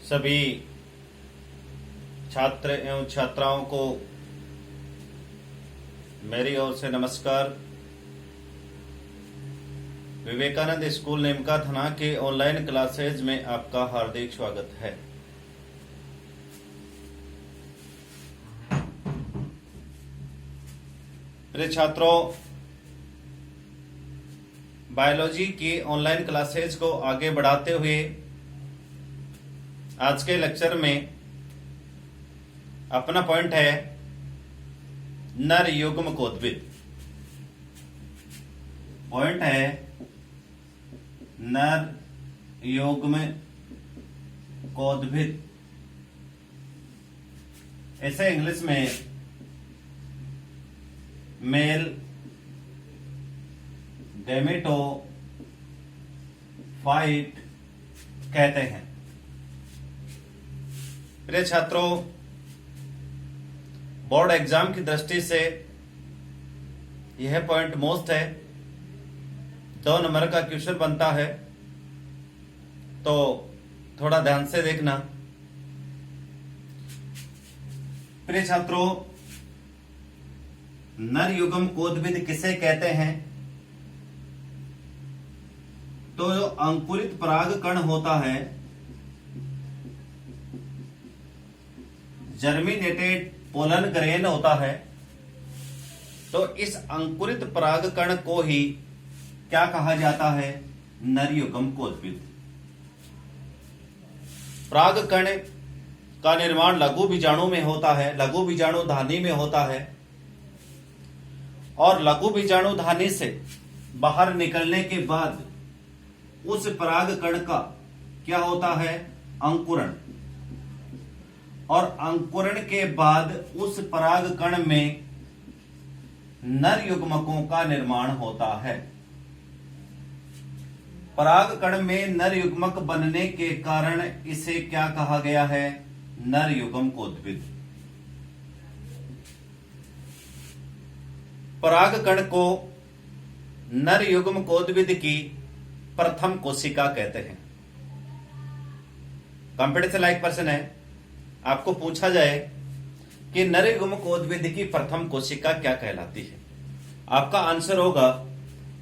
सभी छात्र एवं छात्राओं को मेरी ओर से नमस्कार। विवेकानंद स्कूल निमका थाना के ऑनलाइन क्लासेज में आपका हार्दिक स्वागत है। प्रिय छात्रों, बायोलॉजी की ऑनलाइन क्लासेज को आगे बढ़ाते हुए आज के लेक्चर में अपना पॉइंट है नर युग्म कोद्भिद। पॉइंट है नर युग्म कोद्भिद। ऐसे इंग्लिश में मेल गैमेटोफाइट कहते हैं। प्रिय छात्रों, बोर्ड एग्जाम की दृष्टि से यह पॉइंट मोस्ट है। 2 नंबर का क्वेश्चन बनता है, तो थोड़ा ध्यान से देखना। प्रिय छात्रों, नर युग्म कोद्भिद किसे कहते हैं? तो जो अंकुरित पराग कण होता है, जर्मिनेटेड पोलन ग्रेन होता है, तो इस अंकुरित पराग कण को ही क्या कहा जाता है? नर युग्म कोद्भिद। पराग कण का निर्माण लघु बीजाणु में होता है, लघु बीजाणु धानी में होता है, और लघु बीजाणु धानी से बाहर निकलने के बाद उस पराग कण का क्या होता है? अंकुरण। और अंकुरण के बाद उस पराग कण में नर युग्मकों का निर्माण होता है। पराग कण में नर युग्मक बनने के कारण इसे क्या कहा गया है? नर युग्म कोद्भिद। पराग कण को नर युग्म कोद्भिद की प्रथम कोशिका कहते हैं। कॉम्पिटिशन लाइक प्रश्न है, आपको पूछा जाए कि नर युग्म कोद्भिद की प्रथम कोशिका क्या कहलाती है? आपका आंसर होगा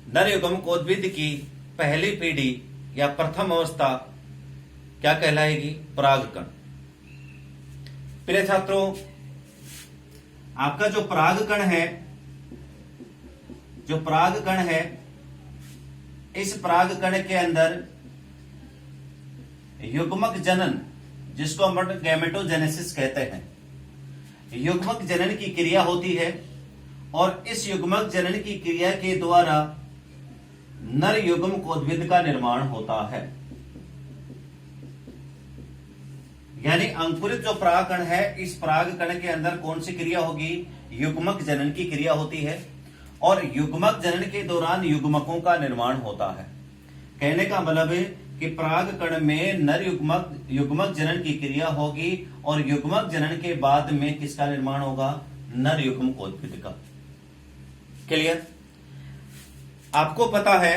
नर युग्म कोद्भिद की पहली पीढ़ी या प्रथम अवस्था क्या कहलाएगी? परागकण। प्रिय छात्रों, आपका जो परागकण है, जो परागकण है, इस परागकण के अंदर युग्मक जनन, जिसको हम गैमेटोजेनेसिस कहते हैं, युग्मक जनन की क्रिया होती है, और इस युग्मक जनन की क्रिया के द्वारा नर युग्म कोद्भिद का निर्माण होता है। यानी अंकुरित जो परागकण है, इस परागकण के अंदर कौन सी क्रिया होगी? युग्मक जनन की क्रिया होती है, और युग्मक जनन के दौरान युग्मकों का निर्माण होता है। कहने का मतलब है कि परागकण में नर युग्मक जनन की क्रिया होगी, और युग्मक जनन के बाद में किसका निर्माण होगा? नर युग्म कोद्भिद का। क्लियर? आपको पता है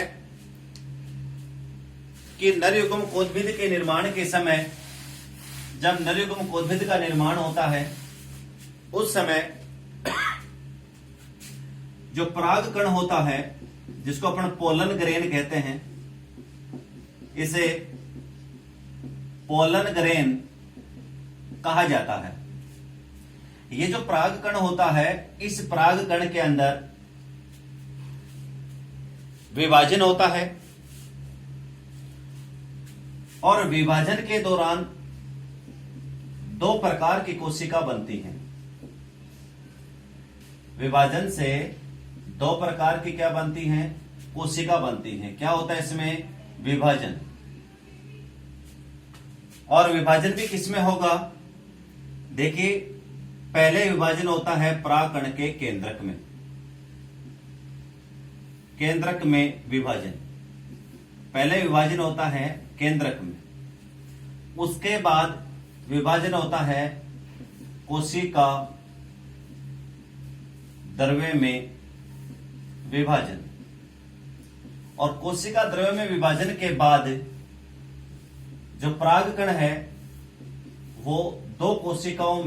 कि नर युग्म कोद्भिद के निर्माण के समय, जब नर युग्म कोद्भिद का निर्माण होता है, उस समय जो परागकण होता है, जिसको अपन पोलन ग्रेन कहते हैं, इसे पोलन ग्रेन कहा जाता है। ये जो परागकण होता है, इस परागकण के अंदर विभाजन होता है, और विभाजन के दौरान 2 प्रकार की कोशिका बनती हैं। विभाजन से 2 प्रकार की क्या बनती हैं? कोशिका बनती हैं। क्या होता है इसमें? विभाजन। और विभाजन भी किसमें होगा? देखिए, पहले विभाजन होता है परागकण के केंद्रक में। केंद्रक में विभाजन, पहले विभाजन होता है केंद्रक में। उसके बाद विभाजन होता है कोशिका द्रव्य में विभाजन। और कोशिका द्रव्य में विभाजन के बाद जो परागकण है वो दो कोशिकाओं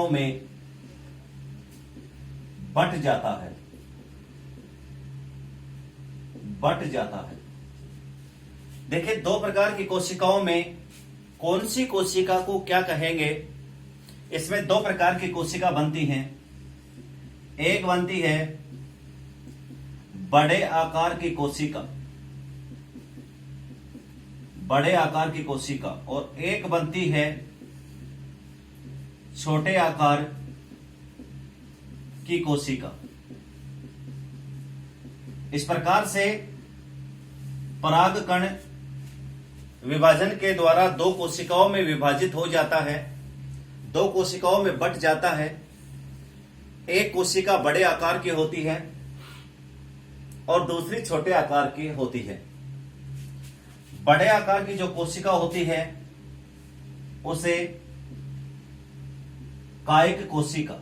में बट जाता है। देखिए, दो प्रकार की कोशिकाओं में कौन सी कोशिका को क्या कहेंगे? इसमें दो प्रकार की कोशिका बनती हैं। एक बनती है बड़े आकार की कोशिका, और एक बनती है छोटे आकार की कोशिका। इस प्रकार से परागकण विभाजन के द्वारा दो कोशिकाओं में विभाजित हो जाता है, दो कोशिकाओं में बट जाता है। एक कोशिका बड़े आकार की होती है और दूसरी छोटे आकार की होती है। बड़े आकार की जो कोशिका होती है उसे कायिक कोशिका,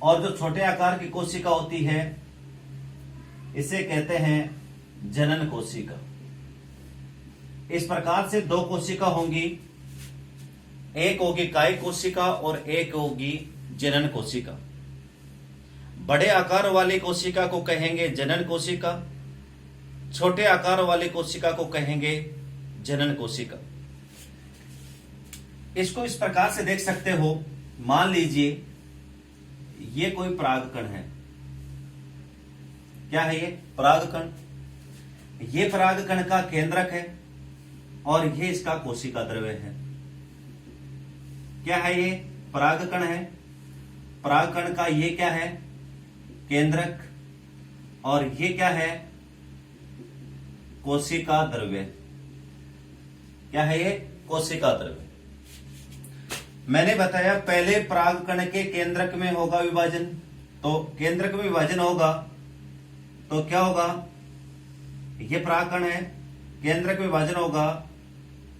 और जो छोटे आकार की कोशिका होती है इसे कहते हैं जनन कोशिका। इस प्रकार से दो कोशिका होंगी, एक होगी कायिक कोशिका और एक होगी जनन कोशिका। बड़े आकार वाली कोशिका को कहेंगे जनन कोशिका, छोटे आकार वाली कोशिका को कहेंगे जनन कोशिका। इसको इस प्रकार से देख सकते हो, मान लीजिए ये कोई परागकण है। क्या है ये? परागकण। ये परागकण का केंद्रक है और ये इसका कोशिका द्रव्य है। क्या है ये? परागकण है। परागकण का ये क्या है? केंद्रक। और ये क्या है? कोशिका द्रव्य। क्या है ये? कोशिका द्रव्य। मैंने बताया पहले परागकण के केंद्रक में होगा विभाजन, तो केंद्रक में विभाजन होगा तो क्या होगा? ये परागकण है, केंद्रक में विभाजन होगा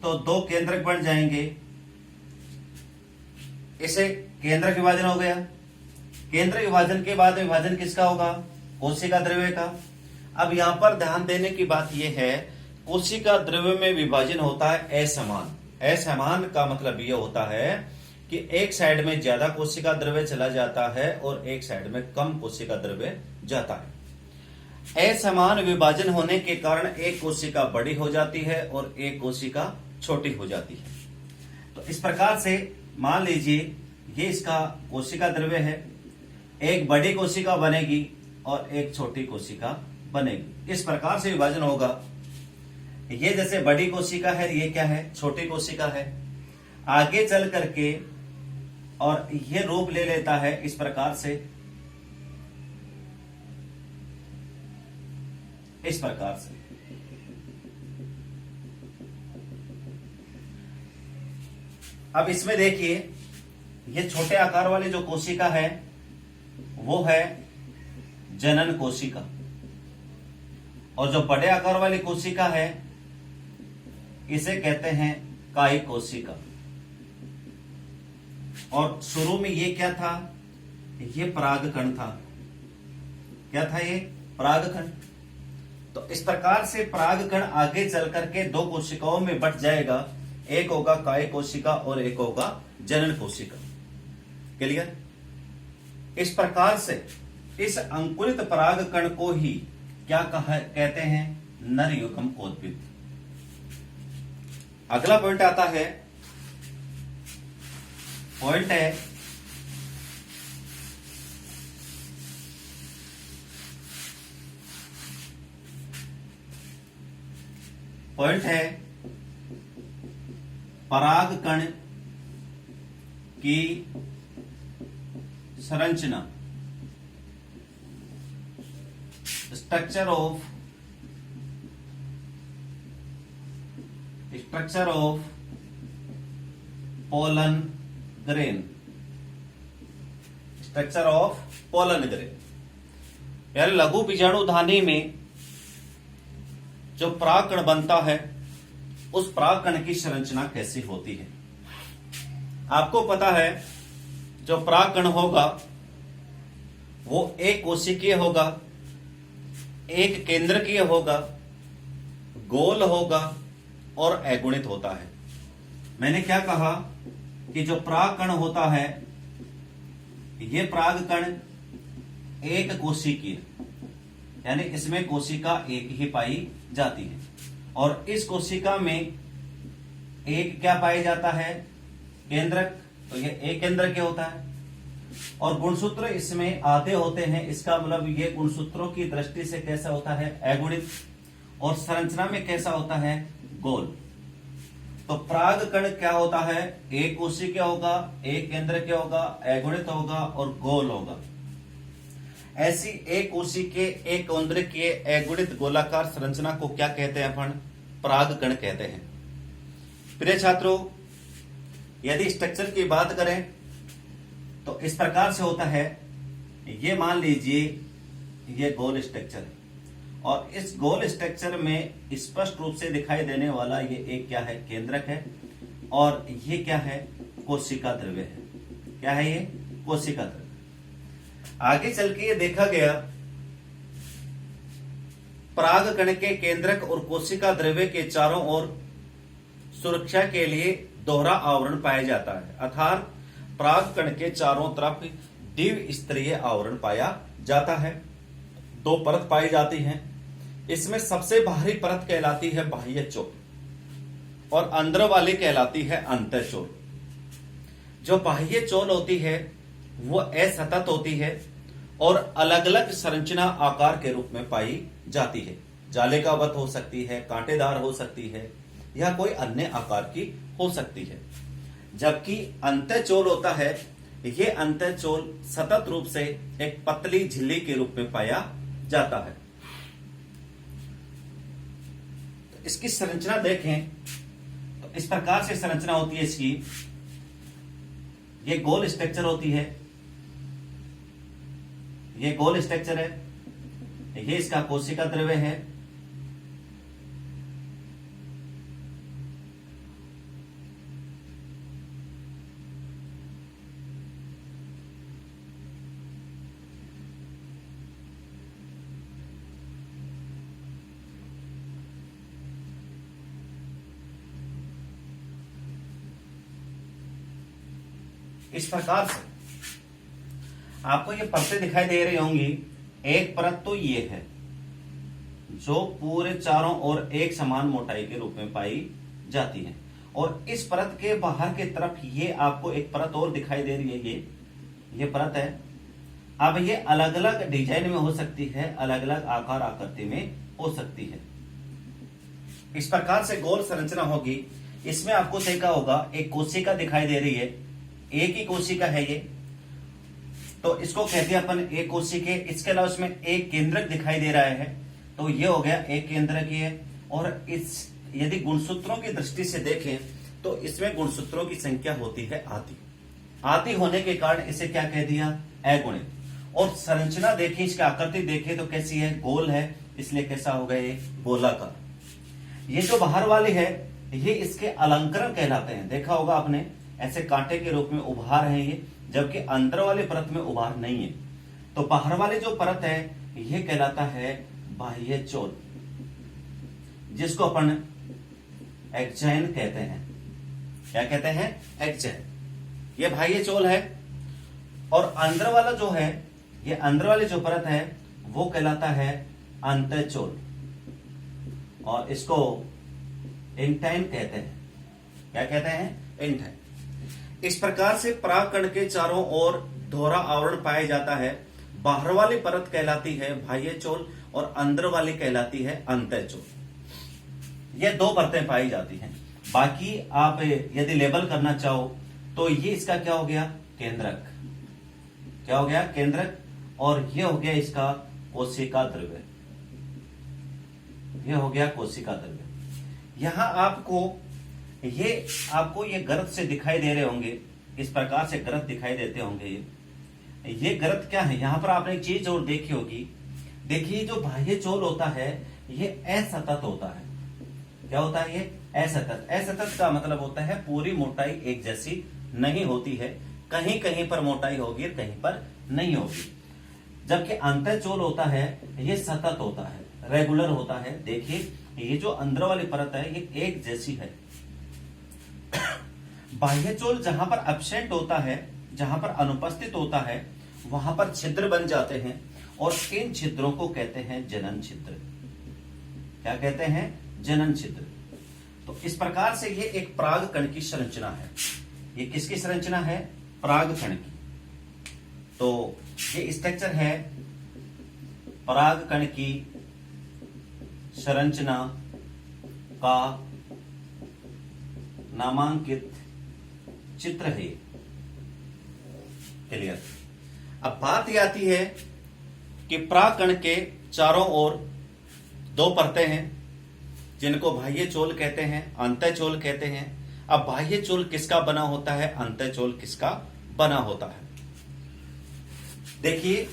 तो दो केंद्रक बन जाएंगे। इसे केंद्रक विभाजन हो गया। केंद्र विभाजन के बाद विभाजन किसका होगा? कोशिका द्रव्य का। अब यहां पर ध्यान देने की बात यह है, कोशिका द्रव्य में विभाजन होता है असमान। असमान का मतलब यह होता है कि एक साइड में ज्यादा कोशिका द्रव्य चला जाता है और एक साइड में कम कोशिका द्रव्य जाता है। असमान विभाजन होने के कारण एक कोशिका बड़ी हो जाती है और एक कोशिका छोटी हो जाती है। तो इस प्रकार से मान लीजिए ये इसका कोशिका द्रव्य है, एक बड़ी कोशिका बनेगी और एक छोटी कोशिका बनेगी। इस प्रकार से विभाजन होगा। ये जैसे बड़ी कोशिका है, ये क्या है? छोटी कोशिका है। आगे चल करके और ये रूप ले लेता है इस प्रकार से, इस प्रकार से। अब इसमें देखिए, ये छोटे आकार वाली जो कोशिका है वो है जनन कोशिका, और जो बड़े आकार वाली कोशिका है इसे कहते हैं कायिक कोशिका। और शुरू में ये क्या था? ये परागकण था। क्या था ये? परागकण। तो इस प्रकार से परागकण आगे चल करके दो कोशिकाओं में बट जाएगा, एक होगा कायिक कोशिका और एक होगा जनन कोशिका। क्लियर? इस प्रकार से इस अंकुरित परागकण को ही क्या कहते हैं? नर युग्मकोद्भिद। अगला पॉइंट आता है, पॉइंट है परागकण की संरचना। Structure of pollen grain. Structure of pollen grain यानी लघु बीजाणुधानी में जो परागकण बनता है उस परागकण की संरचना कैसी होती है। आपको पता है जो परागकण होगा वो एक कोशिकीय होगा, एक केंद्रकीय होगा, गोल होगा और अगुणित होता है। मैंने क्या कहा कि जो पराग कण होता है, ये पराग कण एक कोशिकीय, यानी इसमें कोशिका एक ही पाई जाती है, और इस कोशिका में एक क्या पाया जाता है, केंद्रक। तो ये एक केंद्र के होता है, और गुणसूत्र इसमें आधे होते हैं, इसका मतलब ये गुणसूत्रों की दृष्टि से कैसा होता है, अगुणित, और संरचना में कैसा होता है, गोल। तो पराग कण क्या होता है, एक कोशिकीय होगा, एक केंद्र के होगा, अगुणित होगा और गोल होगा। ऐसी एक कोशिकीय, एक केंद्र के अगुणित गोलाकार संरचना को क्या कहते हैं, अपन पराग कण कहते हैं। प्रिय छात्रों, यदि स्ट्रक्चर की बात करें तो इस प्रकार से होता है। ये मान लीजिए ये गोल स्ट्रक्चर है, और इस गोल स्ट्रक्चर में स्पष्ट रूप से दिखाई देने वाला ये एक क्या है, केंद्रक है, और ये क्या है, कोशिका द्रव्य है। क्या है ये, कोशिका द्रव्य। आगे चल के ये देखा गया, पराग कण के केंद्रक और कोशिका द्रव्य के चारों ओर सुरक्षा के लिए दोहरा आवरण पाया जाता है, अर्थात पराग कण के चारों तरफ द्विस्तरीय आवरण पाया जाता है। दो परत पाई जाती हैं। इसमें सबसे बाहरी परत कहलाती है बाह्य चोल, और अंदर वाली कहलाती है अंतःचोल। जो बाह्य चोल होती है वो असतत होती है और अलग अलग संरचना आकार के रूप में पाई जाती है। जालिकावत हो सकती है, कांटेदार हो सकती है, या कोई अन्य आकार की हो सकती है। जबकि अंतःचोल होता है, ये अंतःचोल सतत रूप से एक पतली झिल्ली के रूप में पाया जाता है। तो इसकी संरचना देखें तो इस प्रकार से संरचना होती है इसकी। ये गोल स्ट्रक्चर होती है, ये गोल स्ट्रक्चर है, ये इसका कोशिका द्रव्य है, इस प्रकार से आपको ये परतें दिखाई दे रही होंगी। एक परत तो ये है जो पूरे चारों ओर एक समान मोटाई के रूप में पाई जाती है, और इस परत के बाहर की तरफ ये आपको एक परत और दिखाई दे रही है, ये परत है। अब ये अलग अलग डिजाइन में हो सकती है, अलग अलग आकार आकृति में हो सकती है। इस प्रकार से गोल संरचना होगी। इसमें आपको देखा होगा एक कोशिका दिखाई दे रही है, एक ही कोशिका है ये, तो इसको कहते हैं अपन एक कोशिका। इसके अलावा इसमें एक केंद्रक दिखाई दे रहा है, तो ये हो गया एक केंद्रक ही है। और इस यदि गुणसूत्रों की दृष्टि से देखें तो इसमें गुणसूत्रों की संख्या होती है आधी। आधी होने के कारण इसे क्या कह दिया, अगुणित। और संरचना देखें, इसकी आकृति देखें तो कैसी है, गोल है, इसलिए कैसा हो गया, ये गोलाकार। ये जो बाहर वाली है ये इसके अलंकरण कहलाते हैं। देखा होगा आपने, ऐसे कांटे के रूप में उभार है ये, जबकि अंदर वाली परत में उभार नहीं है। तो बाहर वाली जो परत है ये कहलाता है बाह्य चोल, जिसको अपन एक्जैन कहते हैं। क्या कहते हैं, एक्जैन। ये बाह्य चोल है। और अंदर वाला जो है, ये अंदर वाली जो परत है वो कहलाता है अंतःचोल, और इसको इंटाइन कहते हैं। क्या कहते हैं, इंटाइन। इस प्रकार से पराग कण के चारों ओर दोहरा आवरण पाया जाता है। बाहर वाली परत कहलाती है बाह्य चोल और अंदर वाली कहलाती है अंतःचोल। ये दो परतें पाई जाती हैं। बाकी आप यदि लेबल करना चाहो तो ये इसका क्या हो गया, केंद्रक। क्या हो गया, केंद्रक। और ये हो गया इसका कोशिका द्रव्य, ये हो गया कोशिका द्रव्य। यहां आपको ये गर्त से दिखाई दे रहे होंगे, इस प्रकार से गर्त दिखाई देते होंगे। ये गर्त क्या है, यहां पर आपने एक चीज और देखी होगी। देखिए जो बाह्य चोल होता है ये असतत होता है। क्या होता है, ये असतत। असतत का मतलब होता है पूरी मोटाई एक जैसी नहीं होती है, कहीं कहीं पर मोटाई होगी और कहीं पर नहीं होगी। जबकि अंतःचोल होता है ये सतत होता है, रेगुलर होता है। देखिए ये जो अंदर वाली परत है ये एक जैसी है। बाह्यचोल जहां पर एब्सेंट होता है, जहां पर अनुपस्थित होता है, वहां पर छिद्र बन जाते हैं और इन छिद्रों को कहते हैं जनन छिद्र। क्या कहते हैं? जनन छिद्र। तो इस प्रकार से ये एक परागकण की संरचना है। ये किसकी संरचना है? परागकण की। तो ये स्ट्रक्चर है परागकण की संरचना का नामांकित चित्र है। क्लियर। अब बात यह आती है कि परागकण के चारों ओर दो परतें हैं जिनको बाह्य चोल कहते हैं, अंतःचोल कहते हैं। अब बाह्य चोल किसका बना होता है, अंतःचोल किसका बना होता है? देखिए